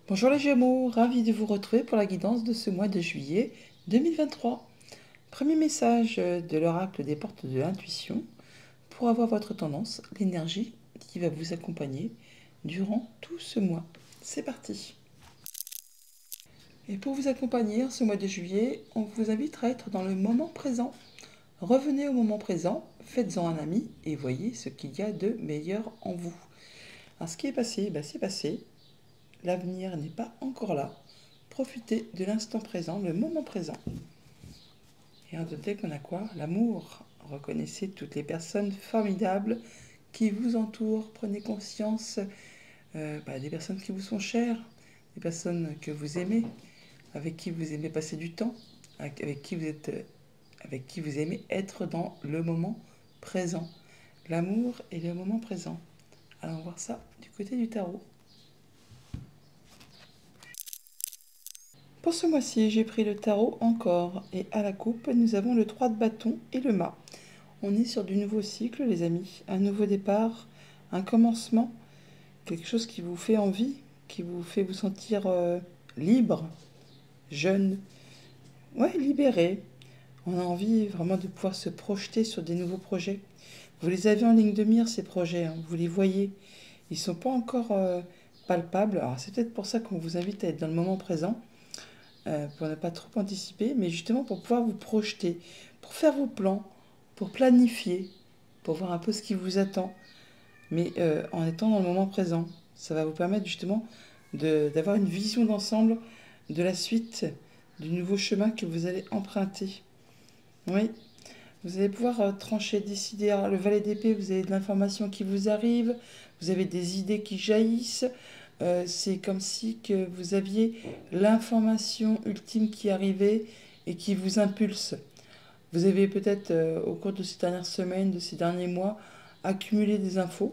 Bonjour les Gémeaux, ravi de vous retrouver pour la guidance de ce mois de juillet 2023. Premier message de l'oracle des portes de l'intuition pour avoir votre tendance, l'énergie qui va vous accompagner durant tout ce mois. C'est parti. Et pour vous accompagner ce mois de juillet, on vous invite à être dans le moment présent. Revenez au moment présent, faites-en un ami et voyez ce qu'il y a de meilleur en vous. Alors ce qui est passé, c'est passé. L'avenir n'est pas encore là. Profitez de l'instant présent, le moment présent. Et en noter qu'on a quoi? L'amour. Reconnaissez toutes les personnes formidables qui vous entourent. Prenez conscience des personnes qui vous sont chères, des personnes que vous aimez, avec qui vous aimez passer du temps, avec qui vous aimez être dans le moment présent. L'amour et le moment présent. Allons voir ça du côté du tarot. Pour ce mois-ci, j'ai pris le tarot encore et à la coupe, nous avons le 3 de bâton et le mât. On est sur du nouveau cycle, les amis. Un nouveau départ, un commencement, quelque chose qui vous fait envie, qui vous fait vous sentir libre, jeune, ouais, libéré. On a envie vraiment de pouvoir se projeter sur des nouveaux projets. Vous les avez en ligne de mire, ces projets, hein. Vous les voyez. Ils ne sont pas encore palpables. Alors c'est peut-être pour ça qu'on vous invite à être dans le moment présent. Pour ne pas trop anticiper, mais justement pour pouvoir vous projeter, pour faire vos plans, pour planifier, pour voir un peu ce qui vous attend, mais en étant dans le moment présent. Ça va vous permettre justement d'avoir une vision d'ensemble de la suite, du nouveau chemin que vous allez emprunter. Oui, vous allez pouvoir trancher, décider. Alors, le valet d'épée, vous avez de l'information qui vous arrive, vous avez des idées qui jaillissent. C'est comme si que vous aviez l'information ultime qui arrivait et qui vous impulse. Vous avez peut-être, au cours de ces dernières semaines, de ces derniers mois, accumulé des infos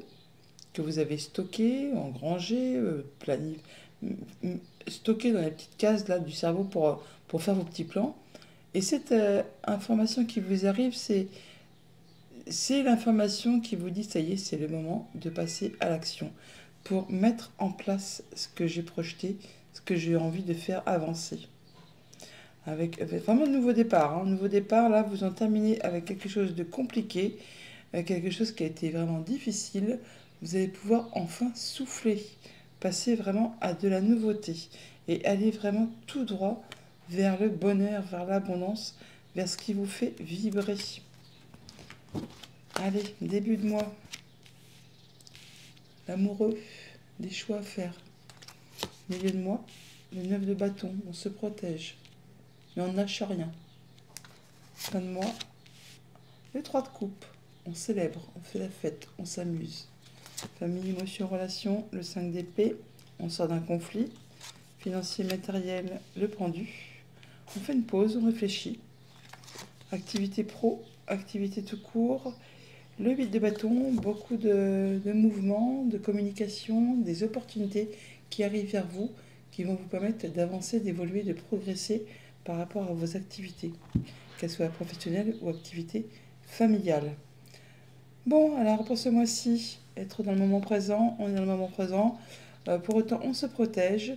que vous avez stockées, engrangées, stockées dans les petites cases là, du cerveau pour faire vos petits plans. Et cette information qui vous arrive, c'est l'information qui vous dit, ça y est, c'est le moment de passer à l'action pour mettre en place ce que j'ai projeté, ce que j'ai envie de faire avancer. Avec vraiment un nouveau départ. Un nouveau départ, là, vous en terminez avec quelque chose de compliqué, quelque chose qui a été vraiment difficile. Vous allez pouvoir enfin souffler, passer vraiment à de la nouveauté et aller vraiment tout droit vers le bonheur, vers l'abondance, vers ce qui vous fait vibrer. Allez, début de mois. L'amoureux, des choix à faire. Milieu de mois, le 9 de bâton, on se protège, mais on ne lâche rien. Fin de mois, le 3 de coupe, on célèbre, on fait la fête, on s'amuse. Famille, émotion, relation, le 5 d'épée, on sort d'un conflit. Financier, matériel, le pendu. On fait une pause, on réfléchit. Activité pro, activité tout court. Le 8 de bâton, beaucoup de mouvements, de communication, des opportunités qui arrivent vers vous, qui vont vous permettre d'avancer, d'évoluer, de progresser par rapport à vos activités, qu'elles soient professionnelles ou activités familiales. Bon, alors pour ce mois-ci, être dans le moment présent, on est dans le moment présent. Pour autant, on se protège,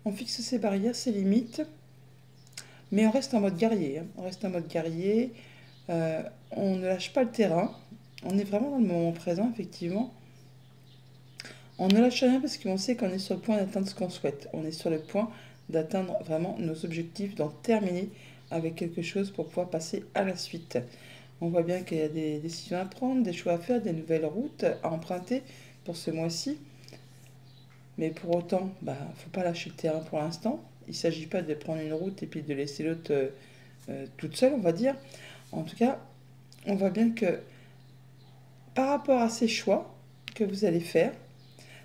on fixe ses barrières, ses limites, mais on reste en mode guerrier. On reste en mode guerrier, on ne lâche pas le terrain. On est vraiment dans le moment présent, effectivement. On ne lâche rien parce qu'on sait qu'on est sur le point d'atteindre ce qu'on souhaite. On est sur le point d'atteindre vraiment nos objectifs, d'en terminer avec quelque chose pour pouvoir passer à la suite. On voit bien qu'il y a des décisions à prendre, des choix à faire, des nouvelles routes à emprunter pour ce mois-ci. Mais pour autant, il ne faut pas lâcher le terrain pour l'instant. Il ne s'agit pas de prendre une route et puis de laisser l'autre toute seule, on va dire. En tout cas, on voit bien que par rapport à ces choix que vous allez faire,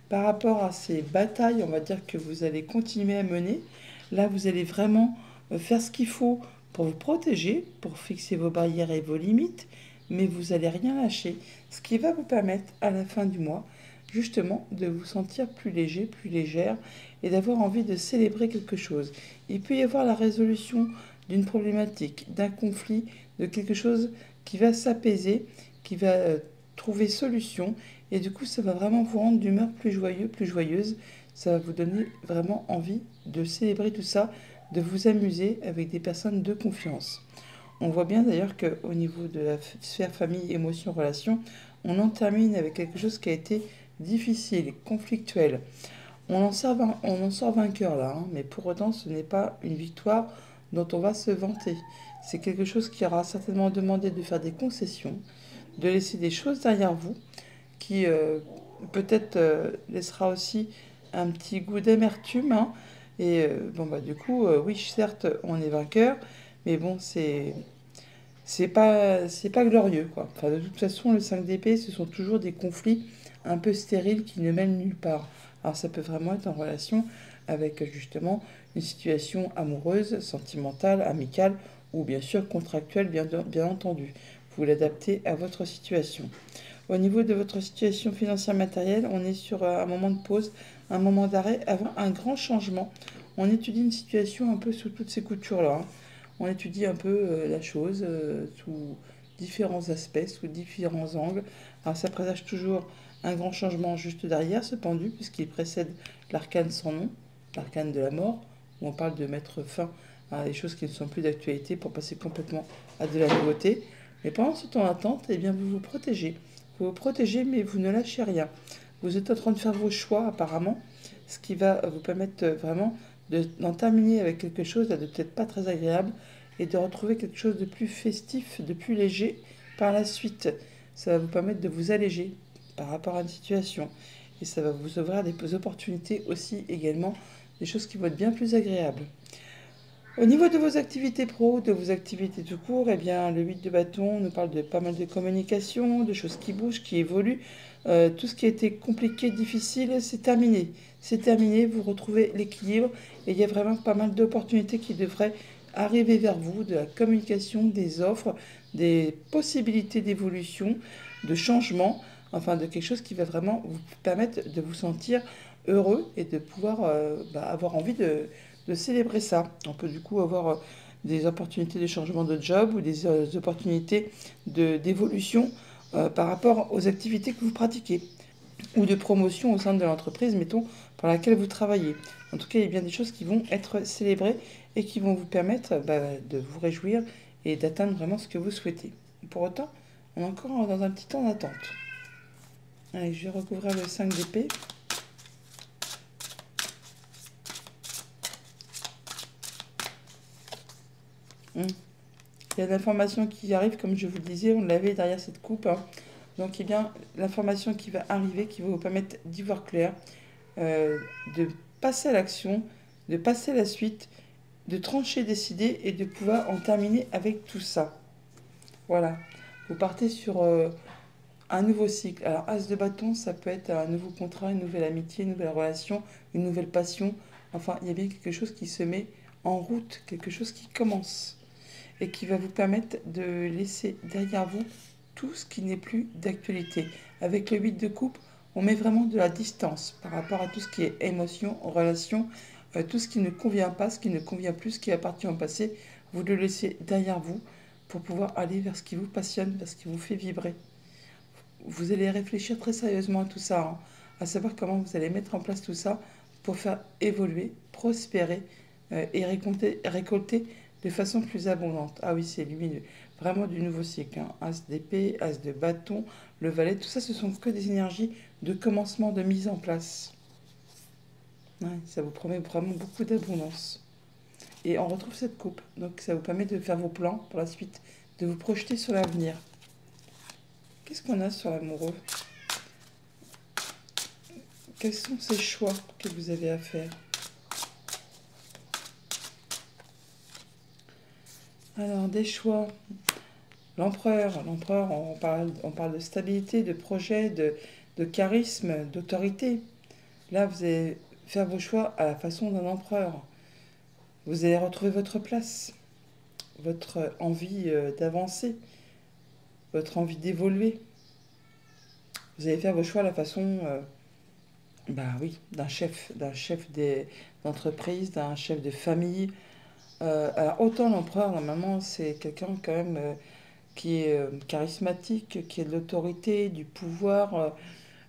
par rapport à ces batailles, on va dire, que vous allez continuer à mener, là, vous allez vraiment faire ce qu'il faut pour vous protéger, pour fixer vos barrières et vos limites, mais vous n'allez rien lâcher. Ce qui va vous permettre, à la fin du mois, justement, de vous sentir plus léger, plus légère, et d'avoir envie de célébrer quelque chose. Il peut y avoir la résolution d'une problématique, d'un conflit, de quelque chose qui va s'apaiser, qui va trouver solution, et du coup ça va vraiment vous rendre d'humeur plus joyeuse, ça va vous donner vraiment envie de célébrer tout ça, de vous amuser avec des personnes de confiance. On voit bien d'ailleurs qu'au niveau de la sphère famille, émotion, relation, on en termine avec quelque chose qui a été difficile, conflictuel. On en sort vainqueur là, hein, mais pour autant ce n'est pas une victoire dont on va se vanter. C'est quelque chose qui aura certainement demandé de faire des concessions, de laisser des choses derrière vous, qui peut-être laissera aussi un petit goût d'amertume, hein. Et bon bah du coup, oui certes on est vainqueur, mais bon c'est pas glorieux quoi. Enfin de toute façon le 5 d'épée ce sont toujours des conflits un peu stériles qui ne mènent nulle part. Alors ça peut vraiment être en relation avec justement une situation amoureuse, sentimentale, amicale ou bien sûr contractuelle bien entendu. Vous l'adaptez à votre situation. Au niveau de votre situation financière matérielle, on est sur un moment de pause, un moment d'arrêt avant un grand changement. On étudie une situation un peu sous toutes ces coutures-là, hein. On étudie un peu la chose sous différents aspects, sous différents angles. Alors ça présage toujours un grand changement juste derrière ce pendu, puisqu'il précède l'arcane sans nom, l'arcane de la mort, où on parle de mettre fin à des choses qui ne sont plus d'actualité pour passer complètement à de la nouveauté. Mais pendant ce temps d'attente, eh bien, vous vous protégez. Vous vous protégez, mais vous ne lâchez rien. Vous êtes en train de faire vos choix, apparemment, ce qui va vous permettre vraiment d'en terminer avec quelque chose de peut-être pas très agréable et de retrouver quelque chose de plus festif, de plus léger par la suite. Ça va vous permettre de vous alléger par rapport à une situation. Et ça va vous ouvrir des opportunités aussi également, des choses qui vont être bien plus agréables. Au niveau de vos activités pro, de vos activités tout court, eh bien, le 8 de bâton nous parle de pas mal de communication, de choses qui bougent, qui évoluent. Tout ce qui a été compliqué, difficile, c'est terminé. C'est terminé, vous retrouvez l'équilibre et il y a vraiment pas mal d'opportunités qui devraient arriver vers vous, de la communication, des offres, des possibilités d'évolution, de changement, enfin de quelque chose qui va vraiment vous permettre de vous sentir heureux et de pouvoir avoir envie de célébrer ça. On peut du coup avoir des opportunités de changement de job ou des opportunités d'évolution par rapport aux activités que vous pratiquez ou de promotion au sein de l'entreprise, mettons, pour laquelle vous travaillez. En tout cas, il y a bien des choses qui vont être célébrées et qui vont vous permettre de vous réjouir et d'atteindre vraiment ce que vous souhaitez. Pour autant, on est encore dans un petit temps d'attente. Allez, je vais recouvrir le 5 d'épée. Il y a de l'information qui arrive, comme je vous le disais, on l'avait derrière cette coupe, hein. Donc, eh bien, l'information qui va arriver, qui va vous permettre d'y voir clair, de passer à l'action, de passer à la suite, de trancher, décider et de pouvoir en terminer avec tout ça. Voilà. Vous partez sur un nouveau cycle. Alors, As de bâton, ça peut être un nouveau contrat, une nouvelle amitié, une nouvelle relation, une nouvelle passion. Enfin, il y a bien quelque chose qui se met en route, quelque chose qui commence et qui va vous permettre de laisser derrière vous tout ce qui n'est plus d'actualité. Avec le 8 de coupe, on met vraiment de la distance par rapport à tout ce qui est émotion, relation, tout ce qui ne convient pas, ce qui ne convient plus, ce qui appartient au passé. Vous le laissez derrière vous pour pouvoir aller vers ce qui vous passionne, vers ce qui vous fait vibrer. Vous allez réfléchir très sérieusement à tout ça, hein, à savoir comment vous allez mettre en place tout ça pour faire évoluer, prospérer et récolter de façon plus abondante. Ah oui, c'est lumineux. Vraiment du nouveau cycle, hein. As d'épée, as de bâton, le valet, tout ça, ce sont que des énergies de commencement, de mise en place. Ouais, ça vous promet vraiment beaucoup d'abondance. Et on retrouve cette coupe. Donc ça vous permet de faire vos plans pour la suite, de vous projeter sur l'avenir. Qu'est-ce qu'on a sur l'amoureux? Quels sont ces choix que vous avez à faire? Alors, des choix. L'empereur, on parle de stabilité, de projet, de charisme, d'autorité. Là, vous allez faire vos choix à la façon d'un empereur. Vous allez retrouver votre place, votre envie d'avancer, votre envie d'évoluer. Vous allez faire vos choix à la façon, oui, d'un chef d'entreprise, d'un chef de famille. Alors autant l'empereur, normalement, c'est quelqu'un quand même qui est charismatique, qui a de l'autorité, du pouvoir.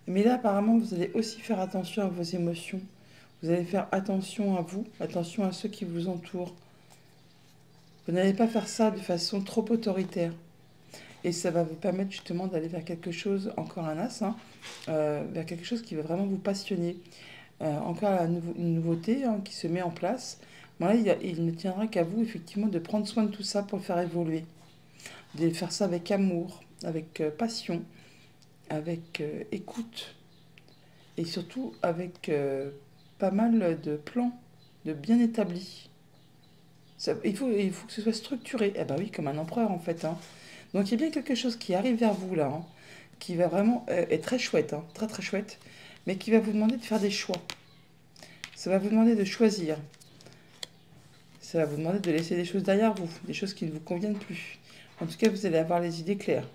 Mais là, apparemment, vous allez aussi faire attention à vos émotions. Vous allez faire attention à vous, attention à ceux qui vous entourent. Vous n'allez pas faire ça de façon trop autoritaire. Et ça va vous permettre justement d'aller vers quelque chose, encore un as, hein, vers quelque chose qui va vraiment vous passionner. Encore une nouveauté hein, qui se met en place. Bon, là, il ne tiendra qu'à vous, effectivement, de prendre soin de tout ça pour le faire évoluer. De faire ça avec amour, avec passion, avec écoute. Et surtout avec pas mal de plans, de bien établis. Il faut que ce soit structuré. Eh ben oui, comme un empereur en fait. Hein. Donc il y a bien quelque chose qui arrive vers vous là, hein, qui va vraiment être très chouette, hein, très très chouette, mais qui va vous demander de faire des choix. Ça va vous demander de choisir. Ça va vous demander de laisser des choses derrière vous, des choses qui ne vous conviennent plus. En tout cas, vous allez avoir les idées claires.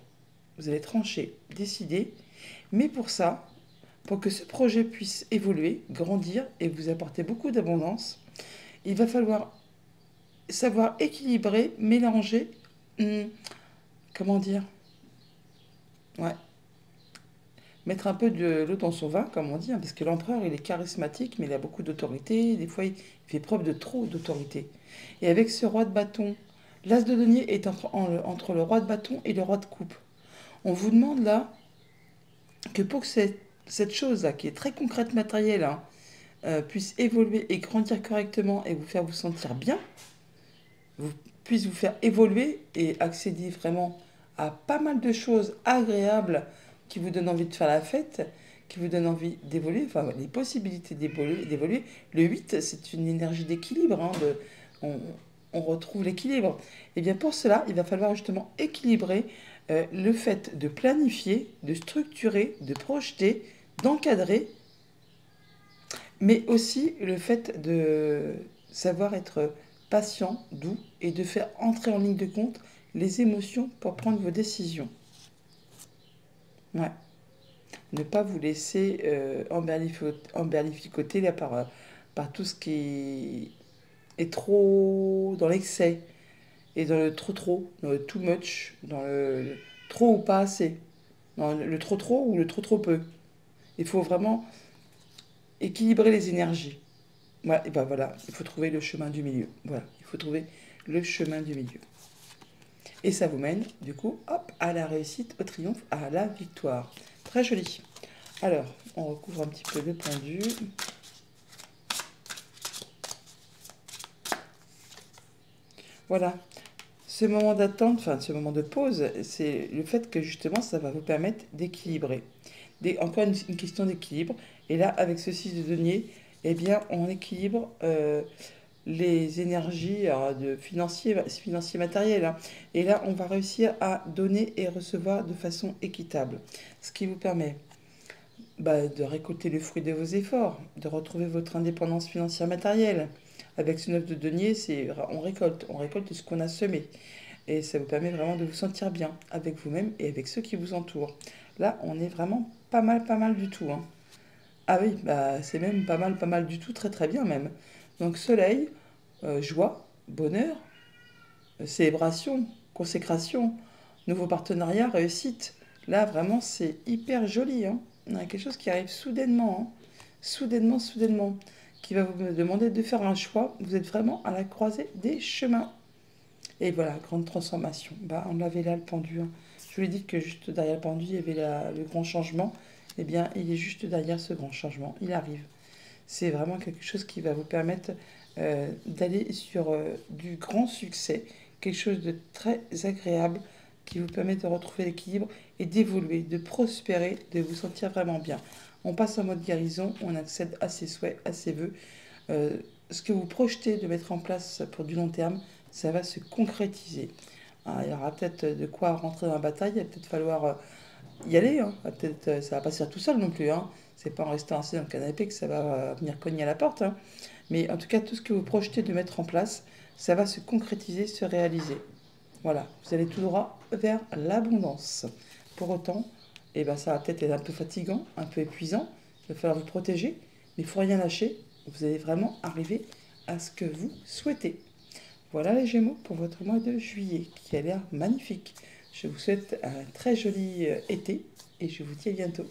Vous allez trancher, décider. Mais pour ça, pour que ce projet puisse évoluer, grandir et vous apporter beaucoup d'abondance, il va falloir savoir équilibrer, mélanger, comment dire, ouais, mettre un peu de l'eau dans son vin, comme on dit, hein, parce que l'empereur, il est charismatique, mais il a beaucoup d'autorité, des fois, il fait preuve de trop d'autorité. Et avec ce roi de bâton, l'as de denier est entre le roi de bâton et le roi de coupe. On vous demande là que pour que cette chose-là, qui est très concrète, matérielle, hein, puisse évoluer et grandir correctement et vous faire vous sentir bien, puisse vous faire évoluer et accéder vraiment à pas mal de choses agréables qui vous donnent envie de faire la fête, qui vous donnent envie d'évoluer, enfin les possibilités d'évoluer. Le 8, c'est une énergie d'équilibre, hein, on retrouve l'équilibre. Et bien pour cela, il va falloir justement équilibrer le fait de planifier, de structurer, de projeter, d'encadrer, mais aussi le fait de savoir être patient, doux, et de faire entrer en ligne de compte les émotions pour prendre vos décisions. Ouais. Ne pas vous laisser emberlificoter là, par tout ce qui est trop dans l'excès, et dans le trop, dans le too much, dans le trop ou pas assez, dans le trop ou le trop peu. Il faut vraiment équilibrer les énergies. Voilà, et ben voilà, il faut trouver le chemin du milieu. Voilà, il faut trouver le chemin du milieu. Et ça vous mène, du coup, hop, à la réussite, au triomphe, à la victoire. Très joli. Alors, on recouvre un petit peu le pendu. Voilà. Ce moment d'attente, enfin ce moment de pause, c'est le fait que justement ça va vous permettre d'équilibrer. Encore une question d'équilibre. Et là, avec ce 6 de denier, eh bien, on équilibre les énergies de financier matériel. Hein. Et là, on va réussir à donner et recevoir de façon équitable. Ce qui vous permet de récolter le fruit de vos efforts, de retrouver votre indépendance financière matérielle. Avec ce 9 de denier, on récolte ce qu'on a semé. Et ça vous permet vraiment de vous sentir bien avec vous-même et avec ceux qui vous entourent. Là, on est vraiment pas mal du tout. Hein. Ah oui, c'est même pas mal du tout, très très bien même. Donc soleil, joie, bonheur, célébration, consécration, nouveau partenariat, réussite. Là, vraiment, c'est hyper joli. Hein. On a quelque chose qui arrive soudainement. Hein. Soudainement. Qui va vous demander de faire un choix. Vous êtes vraiment à la croisée des chemins. Et voilà, grande transformation. On avait là le pendu. Hein. Je vous ai dit que juste derrière le pendu, il y avait le grand changement. Eh bien, il est juste derrière ce grand changement. Il arrive. C'est vraiment quelque chose qui va vous permettre d'aller sur du grand succès. Quelque chose de très agréable qui vous permet de retrouver l'équilibre et d'évoluer, de prospérer, de vous sentir vraiment bien. On passe en mode guérison, on accède à ses souhaits, à ses vœux. Ce que vous projetez de mettre en place pour du long terme, ça va se concrétiser. Il y aura peut-être de quoi rentrer dans la bataille, il va peut-être falloir y aller. Hein. Peut-être, ça va pas se faire tout seul non plus. Hein. C'est pas en restant assis dans le canapé que ça va venir cogner à la porte. Hein. Mais en tout cas, tout ce que vous projetez de mettre en place, ça va se concrétiser, se réaliser. Voilà, vous allez tout droit vers l'abondance. Pour autant, ça va peut-être être un peu fatigant, un peu épuisant. Il va falloir vous protéger, mais il ne faut rien lâcher. Vous allez vraiment arriver à ce que vous souhaitez. Voilà les Gémeaux pour votre mois de juillet qui a l'air magnifique. Je vous souhaite un très joli été et je vous dis à bientôt.